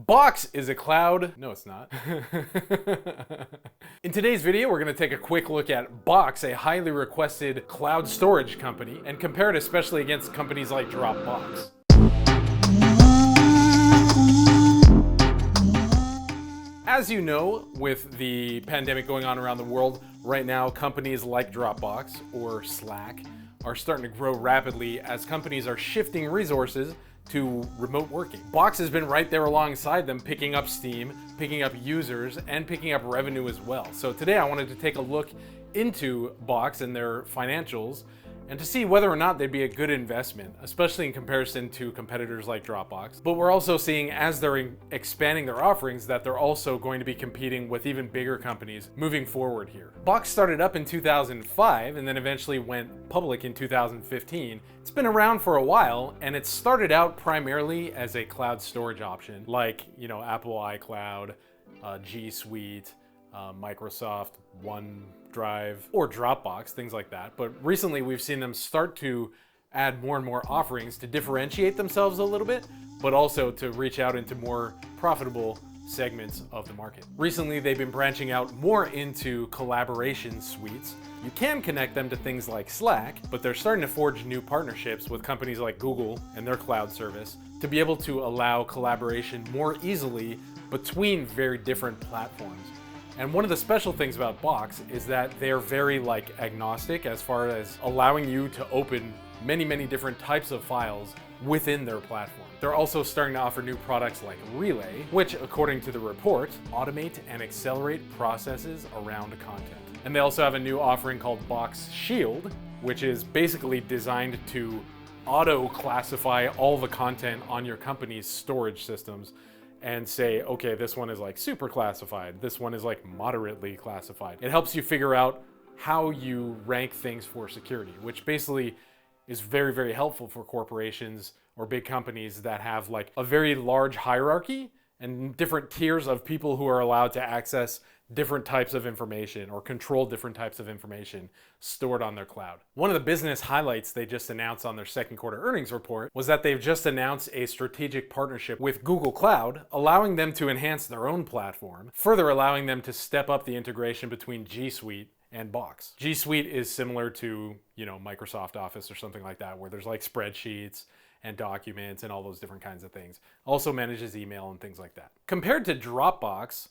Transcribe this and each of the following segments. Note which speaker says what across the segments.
Speaker 1: Box is a cloud. No, it's not. In today's video, we're going to take a quick look at Box, a highly requested cloud storage company, and compare it especially against companies like Dropbox. As you know, with the pandemic going on around the world, right now companies like Dropbox or Slack are starting to grow rapidly as companies are shifting resources to remote working. Box has been right there alongside them, picking up steam, picking up users, and picking up revenue as well. So today I wanted to take a look into Box and their financials and to see whether or not they'd be a good investment, especially in comparison to competitors like Dropbox. But we're also seeing, as they're expanding their offerings, that they're also going to be competing with even bigger companies moving forward here. Box started up in 2005 and then eventually went public in 2015. It's been around for a while, and it started out primarily as a cloud storage option, like, Apple iCloud, G Suite, Microsoft OneDrive, or Dropbox, things like that. But recently we've seen them start to add more and more offerings to differentiate themselves a little bit, but also to reach out into more profitable segments of the market. Recently they've been branching out more into collaboration suites. You can connect them to things like Slack, but they're starting to forge new partnerships with companies like Google and their cloud service to be able to allow collaboration more easily between very different platforms. And one of the special things about Box is that they're very agnostic as far as allowing you to open many different types of files within their platform. They're also starting to offer new products like Relay, which, according to the report, automate and accelerate processes around content. And they also have a new offering called Box Shield, which is basically designed to auto-classify all the content on your company's storage systems and say, okay, this one is super classified, this one is moderately classified. It helps you figure out how you rank things for security, which basically is very helpful for corporations or big companies that have a very large hierarchy and different tiers of people who are allowed to access different types of information or control different types of information stored on their cloud. One of the business highlights they just announced on their second quarter earnings report was that they've just announced a strategic partnership with Google Cloud, allowing them to enhance their own platform, further allowing them to step up the integration between G Suite and Box. G Suite is similar to, Microsoft Office or something like that, where there's spreadsheets and documents and all those different kinds of things. Also manages email and things like that. Compared to Dropbox,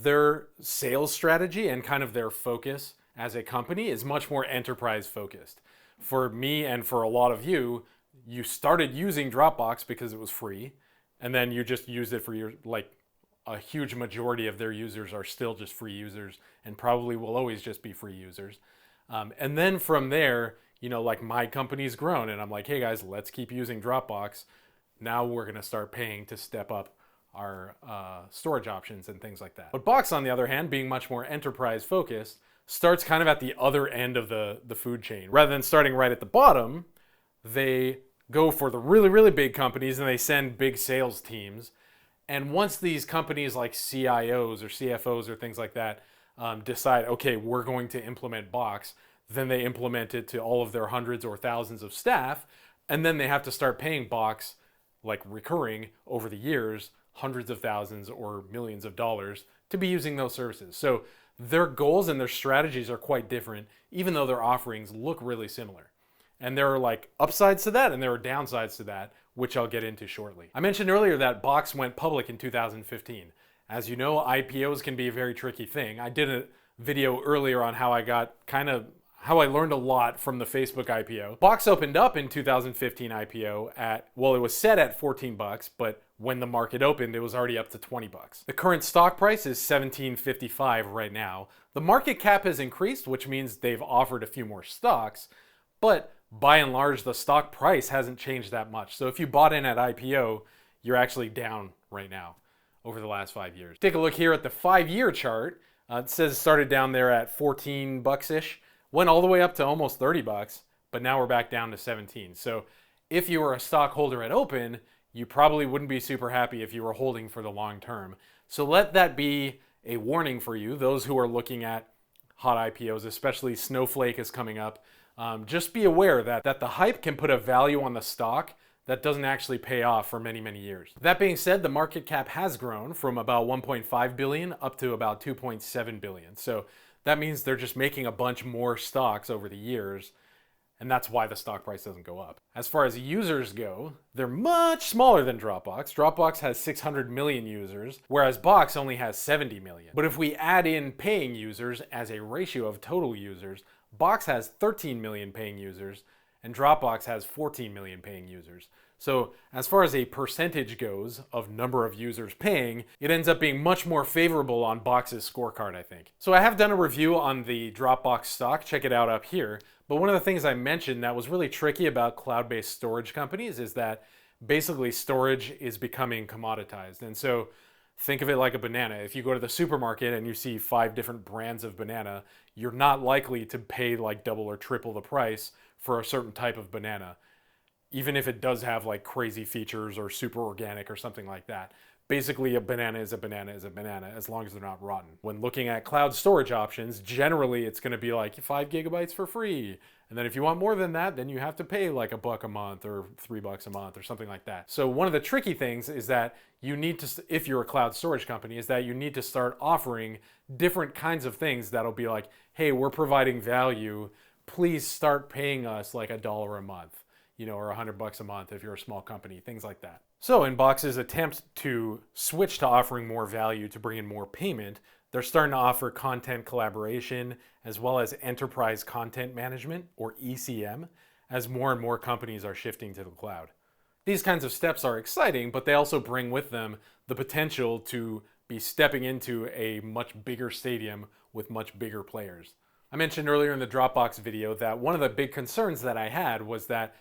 Speaker 1: their sales strategy and kind of their focus as a company is much more enterprise focused. For me and for a lot of you, you started using Dropbox because it was free, and then you just used it for your, a huge majority of their users are still just free users and probably will always just be free users. And then from there, my company's grown and I'm like, hey guys, let's keep using Dropbox. Now we're gonna start paying to step up our storage options and things like that. But Box, on the other hand, being much more enterprise focused, starts kind of at the other end of the food chain. Rather than starting right at the bottom, they go for the really big companies and they send big sales teams. And once these companies like CIOs or CFOs or things like that decide, okay, we're going to implement Box, then they implement it to all of their hundreds or thousands of staff, and then they have to start paying Box recurring over the years, hundreds of thousands or millions of dollars to be using those services. So their goals and their strategies are quite different, even though their offerings look really similar. And there are upsides to that and there are downsides to that, which I'll get into shortly. I mentioned earlier that Box went public in 2015. As you know, IPOs can be a very tricky thing. I did a video earlier on how I learned a lot from the Facebook IPO. Box opened up in 2015 IPO it was set at $14, but when the market opened, it was already up to $20. The current stock price is $17.55 right now. The market cap has increased, which means they've offered a few more stocks, but by and large, the stock price hasn't changed that much. So if you bought in at IPO, you're actually down right now over the last 5 years. Take a look here at the 5-year chart. It says it started down there at $14-ish, went all the way up to almost $30, but now we're back down to 17. So if you were a stockholder at open, you probably wouldn't be super happy if you were holding for the long term. So let that be a warning for you, those who are looking at hot IPOs, especially Snowflake is coming up. Just be aware that the hype can put a value on the stock that doesn't actually pay off for many, many years. That being said, the market cap has grown from about 1.5 billion up to about 2.7 billion. So that means they're just making a bunch more stocks over the years, and that's why the stock price doesn't go up. As far as users go, they're much smaller than Dropbox. Dropbox has 600 million users, whereas Box only has 70 million. But if we add in paying users as a ratio of total users, Box has 13 million paying users, and Dropbox has 14 million paying users. So as far as a percentage goes of number of users paying, it ends up being much more favorable on Box's scorecard, I think. So I have done a review on the Dropbox stock, check it out up here. But one of the things I mentioned that was really tricky about cloud-based storage companies is that basically storage is becoming commoditized. And so think of it like a banana. If you go to the supermarket and you see 5 different brands of banana, you're not likely to pay like double or triple the price for a certain type of banana, even if it does have like crazy features or super organic or something like that. Basically, a banana is a banana is a banana as long as they're not rotten. When looking at cloud storage options, generally it's going to be like 5 gigabytes for free. And then if you want more than that, then you have to pay like $1 a month or $3 a month or something like that. So one of the tricky things is that you need to, if you're a cloud storage company, is that you need to start offering different kinds of things that'll be like, hey, we're providing value. Please start paying us like $1 a month, or $100 a month if you're a small company, things like that. So in Box's attempt to switch to offering more value to bring in more payment, they're starting to offer content collaboration as well as enterprise content management, or ECM, as more and more companies are shifting to the cloud. These kinds of steps are exciting, but they also bring with them the potential to be stepping into a much bigger stadium with much bigger players. I mentioned earlier in the Dropbox video that one of the big concerns that I had was that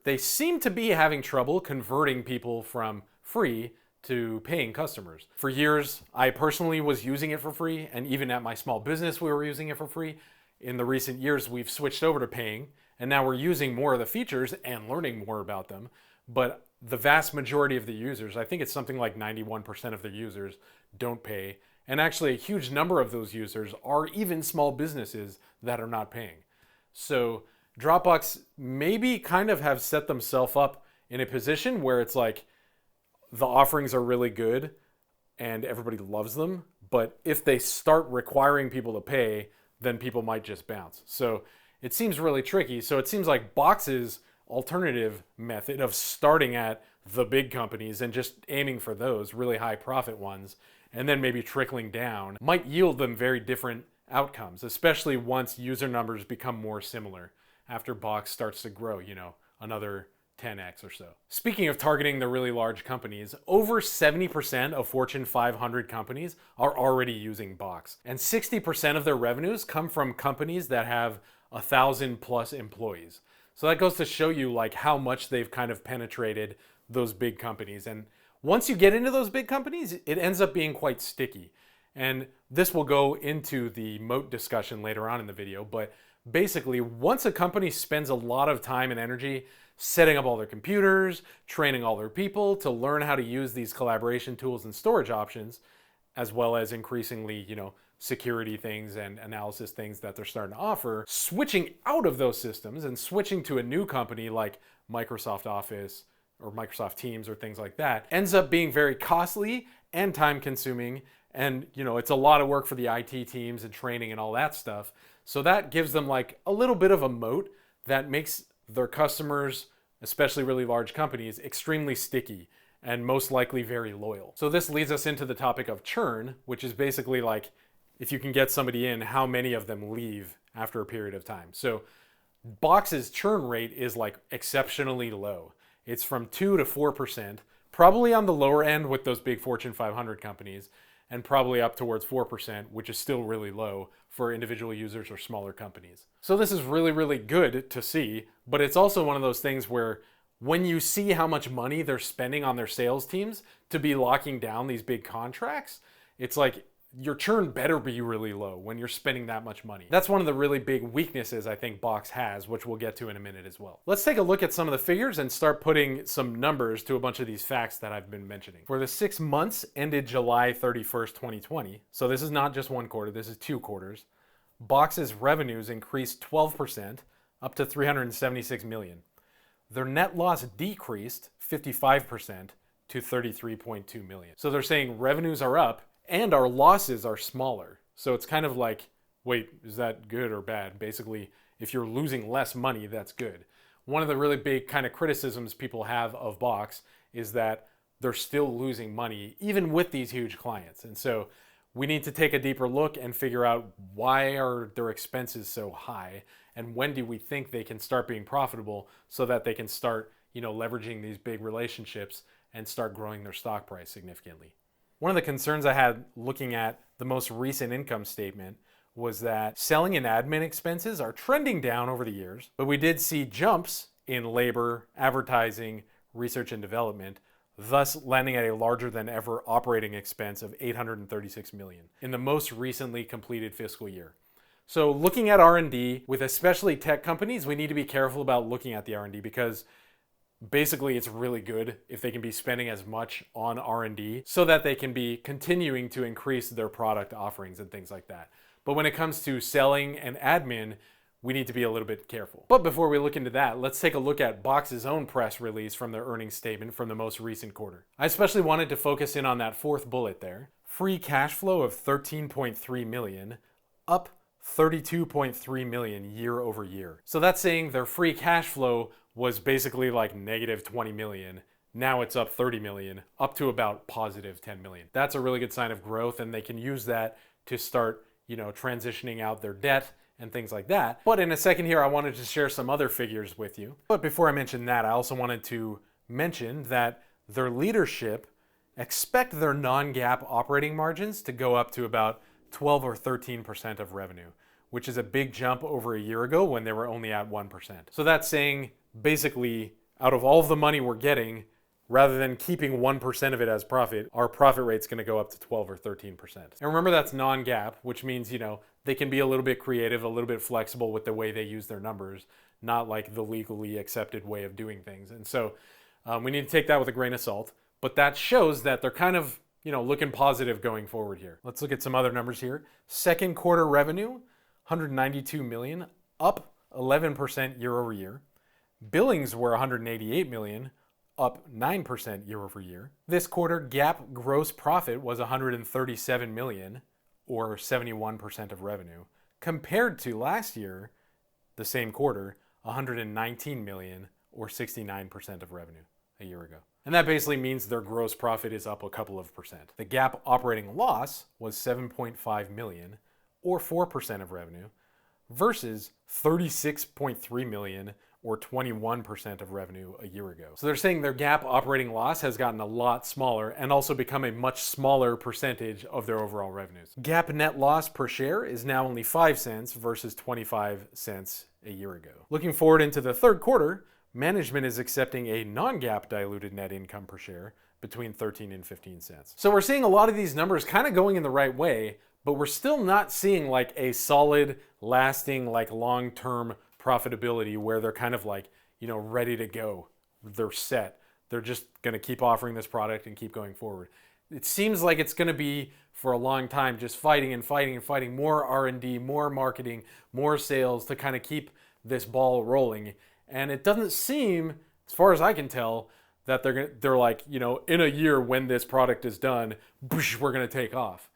Speaker 1: they seemed to be having trouble converting people from free to paying customers. For years, I personally was using it for free, and even at my small business, we were using it for free. In the recent years, we've switched over to paying, and now we're using more of the features and learning more about them. But the vast majority of the users, I think it's something like 91% of the users, don't pay. And actually, a huge number of those users are even small businesses that are not paying. So Dropbox maybe kind of have set themselves up in a position where it's like the offerings are really good and everybody loves them, but if they start requiring people to pay, then people might just bounce. So it seems really tricky. So it seems like Box's alternative method of starting at the big companies and just aiming for those really high profit ones and then maybe trickling down might yield them very different outcomes, especially once user numbers become more similar after Box starts to grow, another 10x or so. Speaking of targeting the really large companies, over 70% of Fortune 500 companies are already using Box, and 60% of their revenues come from companies that have 1,000 plus employees. So that goes to show you like how much they've kind of penetrated those big companies. And once you get into those big companies, it ends up being quite sticky. And this will go into the moat discussion later on in the video, but basically, once a company spends a lot of time and energy setting up all their computers, training all their people to learn how to use these collaboration tools and storage options, as well as increasingly, security things and analysis things that they're starting to offer, switching out of those systems and switching to a new company like Microsoft Office or Microsoft Teams or things like that ends up being very costly and time consuming. And, it's a lot of work for the IT teams and training and all that stuff. So that gives them like a little bit of a moat that makes their customers, especially really large companies, extremely sticky and most likely very loyal. So this leads us into the topic of churn, which is basically like, if you can get somebody in, how many of them leave after a period of time. So Box's churn rate is like exceptionally low. It's from 2 to 4%, probably on the lower end with those big Fortune 500 companies, and probably up towards 4%, which is still really low for individual users or smaller companies. So this is really, really good to see, but it's also one of those things where when you see how much money they're spending on their sales teams to be locking down these big contracts, it's like your churn better be really low when you're spending that much money. That's one of the really big weaknesses I think Box has, which we'll get to in a minute as well. Let's take a look at some of the figures and start putting some numbers to a bunch of these facts that I've been mentioning. For the 6 months ended July 31st, 2020, so this is not just one quarter, this is 2 quarters, Box's revenues increased 12% up to 376 million. their net loss decreased 55% to 33.2 million. So they're saying revenues are up and our losses are smaller. So it's kind of like, wait, is that good or bad? Basically, if you're losing less money, that's good. One of the really big kind of criticisms people have of Box is that they're still losing money even with these huge clients. And so we need to take a deeper look and figure out, why are their expenses so high and when do we think they can start being profitable so that they can start, leveraging these big relationships and start growing their stock price significantly. One of the concerns I had looking at the most recent income statement was that selling and admin expenses are trending down over the years, but we did see jumps in labor, advertising, research and development, thus landing at a larger than ever operating expense of $836 million in the most recently completed fiscal year. So looking at R&D with especially tech companies, we need to be careful about looking at the R&D, because basically it's really good if they can be spending as much on R&D so that they can be continuing to increase their product offerings and things like that. But when it comes to selling and admin, we need to be a little bit careful. But before we look into that, let's take a look at Box's own press release from their earnings statement from the most recent quarter. I especially wanted to focus in on that fourth bullet there. Free cash flow of $13.3 million, up $32.3 million year over year. So that's saying their free cash flow was basically like negative 20 million. Now it's up 30 million, up to about positive 10 million. That's a really good sign of growth, and they can use that to start, transitioning out their debt and things like that. But in a second here, I wanted to share some other figures with you. But before I mention that, I also wanted to mention that their leadership expect their non-GAAP operating margins to go up to about 12 or 13% of revenue, which is a big jump over a year ago when they were only at 1%. So that's saying basically, out of all of the money we're getting, rather than keeping 1% of it as profit, our profit rate's gonna go up to 12 or 13%. And remember, that's non-GAAP, which means, they can be a little bit creative, a little bit flexible with the way they use their numbers, not like the legally accepted way of doing things. And so we need to take that with a grain of salt, but that shows that they're kind of, looking positive going forward here. Let's look at some other numbers here. Second quarter revenue, 192 million, up 11% year over year. Billings were 188 million, up 9% year over year. This quarter, GAAP gross profit was 137 million, or 71% of revenue, compared to last year, the same quarter, 119 million, or 69% of revenue a year ago. And that basically means their gross profit is up a couple of percent. The GAAP operating loss was 7.5 million, or 4% of revenue, versus 36.3 million, or 21% of revenue a year ago. So they're saying their GAAP operating loss has gotten a lot smaller and also become a much smaller percentage of their overall revenues. GAAP net loss per share is now only 5 cents versus 25 cents a year ago. Looking forward into the third quarter, management is accepting a non-GAAP diluted net income per share between 13 and 15 cents. So we're seeing a lot of these numbers kind of going in the right way, but we're still not seeing like a solid, lasting, like long-term profitability where they're kind of like, ready to go. They're set. They're just going to keep offering this product and keep going forward. It seems like it's going to be for a long time just fighting and fighting and fighting, more R&D, more marketing, more sales to kind of keep this ball rolling. And it doesn't seem, as far as I can tell, that they're like, in a year when this product is done, we're going to take off.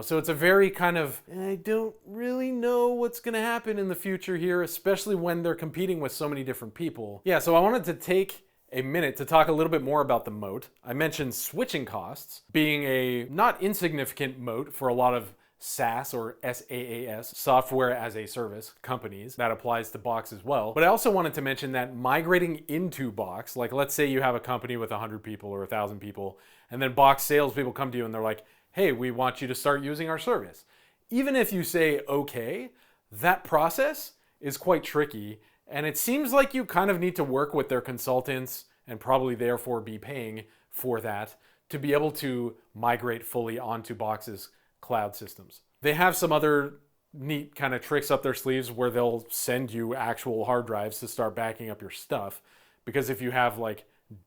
Speaker 1: So it's a very kind of, I don't really know what's going to happen in the future here, especially when they're competing with so many different people. Yeah, so I wanted to take a minute to talk a little bit more about the moat. I mentioned switching costs being a not insignificant moat for a lot of SaaS or SaaS, software as a service companies. That applies to Box as well. But I also wanted to mention that migrating into Box, like let's say you have a company with 100 people or 1,000 people, and then Box salespeople come to you and they're like, hey, we want you to start using our service. Even if you say okay, that process is quite tricky, and it seems like you kind of need to work with their consultants and probably therefore be paying for that to be able to migrate fully onto Box's cloud systems. They have some other neat kind of tricks up their sleeves where they'll send you actual hard drives to start backing up your stuff, because if you have like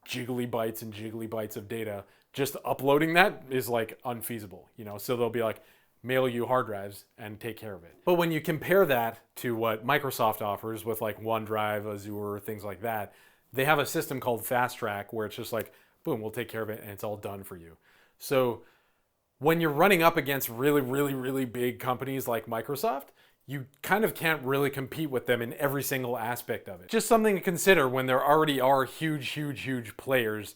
Speaker 1: jiggly bytes of data, just uploading that is like unfeasible, so they'll be like, mail you hard drives and take care of it. But when you compare that to what Microsoft offers with like OneDrive, Azure, things like that, they have a system called Fast Track where it's just like, boom, we'll take care of it and it's all done for you. So when you're running up against really, really, really big companies like Microsoft, you kind of can't really compete with them in every single aspect of it. Just something to consider when there already are huge, huge, huge players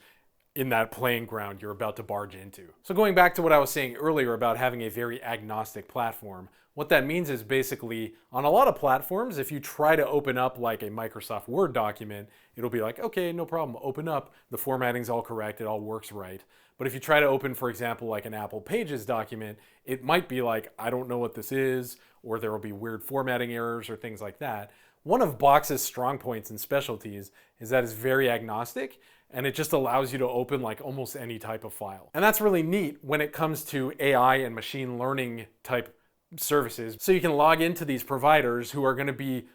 Speaker 1: in that playing ground you're about to barge into. So going back to what I was saying earlier about having a very agnostic platform, what that means is basically on a lot of platforms, if you try to open up like a Microsoft Word document, it'll be like, okay, no problem, open up, the formatting's all correct, it all works right. But if you try to open, for example, like an Apple Pages document, it might be like, I don't know what this is, or there will be weird formatting errors or things like that. One of Box's strong points and specialties is that it's very agnostic, and it just allows you to open like almost any type of file. And that's really neat when it comes to AI and machine learning type services. So you can log into these providers who are going to be,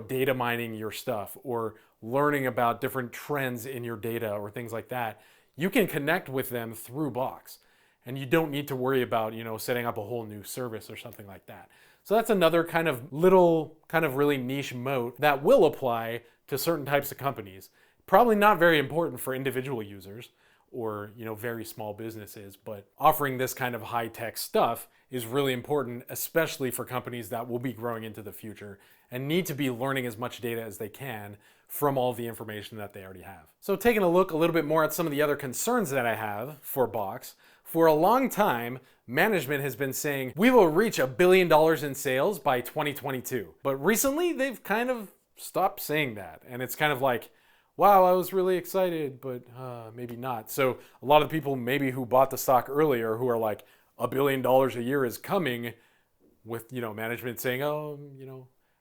Speaker 1: data mining your stuff or learning about different trends in your data or things like that. You can connect with them through Box, and you don't need to worry about, setting up a whole new service or something like that. So that's another kind of really niche moat that will apply to certain types of companies. Probably not very important for individual users or, very small businesses, but offering this kind of high-tech stuff is really important, especially for companies that will be growing into the future and need to be learning as much data as they can from all the information that they already have. So taking a look a little bit more at some of the other concerns that I have for Box, for a long time, management has been saying, we will reach $1 billion in sales by 2022. But recently, they've kind of stopped saying that. And it's kind of like, wow, I was really excited, but maybe not. So a lot of the people maybe who bought the stock earlier who are like, $1 billion a year is coming, with management saying,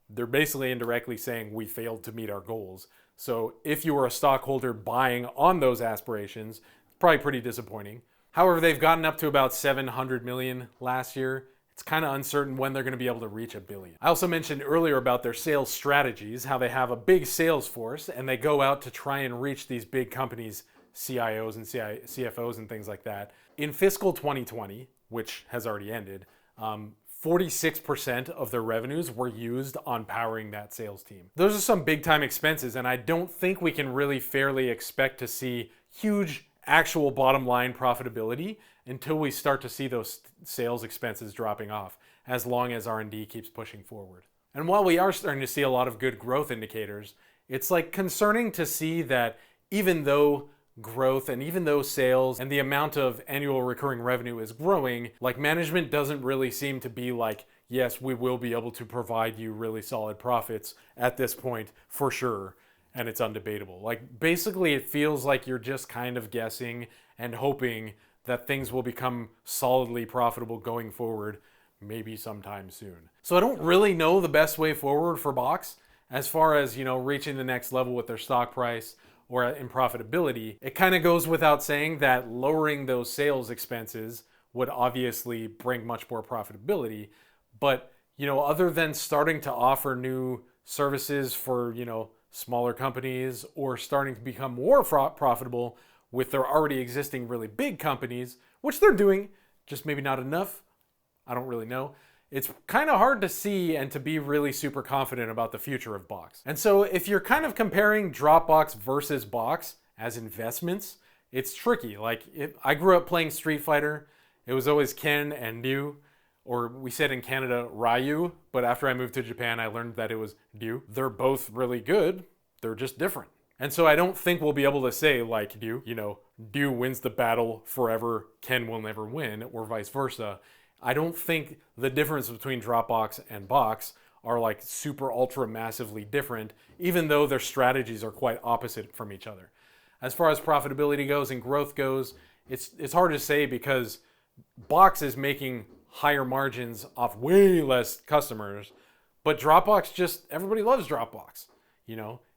Speaker 1: they're basically indirectly saying we failed to meet our goals. So if you were a stockholder buying on those aspirations, probably pretty disappointing. However, they've gotten up to about 700 million last year. It's kind of uncertain when they're going to be able to reach $1 billion. I also mentioned earlier about their sales strategies, how they have a big sales force and they go out to try and reach these big companies, CIOs and CFOs and things like that. In fiscal 2020, which has already ended, 46% of their revenues were used on powering that sales team. Those are some big time expenses, and I don't think we can really fairly expect to see huge actual bottom line profitability until we start to see those sales expenses dropping off, as long as R&D keeps pushing forward. And while we are starting to see a lot of good growth indicators, it's like concerning to see that even though growth and even though sales and the amount of annual recurring revenue is growing, like management doesn't really seem to be like, yes, we will be able to provide you really solid profits at this point for sure. And it's undebatable. Like basically it feels like you're just kind of guessing and hoping that things will become solidly profitable going forward, maybe sometime soon. So I don't really know the best way forward for Box as far as, reaching the next level with their stock price or in profitability. It kind of goes without saying that lowering those sales expenses would obviously bring much more profitability. But, other than starting to offer new services for, smaller companies or starting to become more profitable with their already existing really big companies, which they're doing, just maybe not enough. I don't really know. It's kind of hard to see and to be really super confident about the future of Box. And so if you're kind of comparing Dropbox versus Box as investments, it's tricky. Like I grew up playing Street Fighter. It was always Ken and Ryu, or we said in Canada, Ryu, but after I moved to Japan, I learned that it was Ryu. They're both really good. They're just different. And so I don't think we'll be able to say like Ryu, Ryu wins the battle forever, Ken will never win, or vice versa. I don't think the difference between Dropbox and Box are like super ultra massively different, even though their strategies are quite opposite from each other. As far as profitability goes and growth goes, it's hard to say because Box is making higher margins off way less customers, but Dropbox everybody loves Dropbox.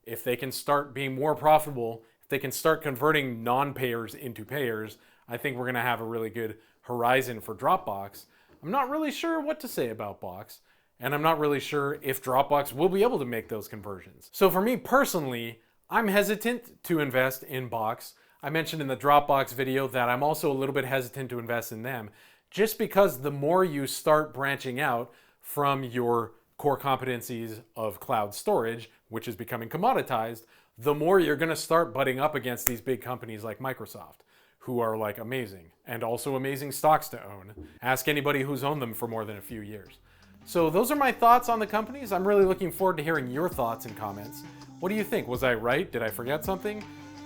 Speaker 1: If they can start being more profitable, if they can start converting non-payers into payers, I think we're gonna have a really good horizon for Dropbox. I'm not really sure what to say about Box, and I'm not really sure if Dropbox will be able to make those conversions. So for me personally, I'm hesitant to invest in Box. I mentioned in the Dropbox video that I'm also a little bit hesitant to invest in them, just because the more you start branching out from your core competencies of cloud storage, which is becoming commoditized, the more you're gonna start butting up against these big companies like Microsoft, who are like amazing, and also amazing stocks to own. Ask anybody who's owned them for more than a few years. So those are my thoughts on the companies. I'm really looking forward to hearing your thoughts and comments. What do you think? Was I right? Did I forget something?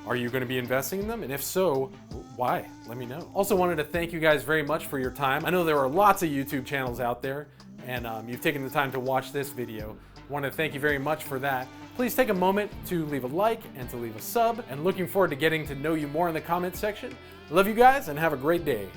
Speaker 1: Are you going to be investing in them? And if so, why? Let me know. Also wanted to thank you guys very much for your time. I know there are lots of YouTube channels out there, and you've taken the time to watch this video. I want to thank you very much for that. Please take a moment to leave a like and to leave a sub, and looking forward to getting to know you more in the comments section. Love you guys and have a great day.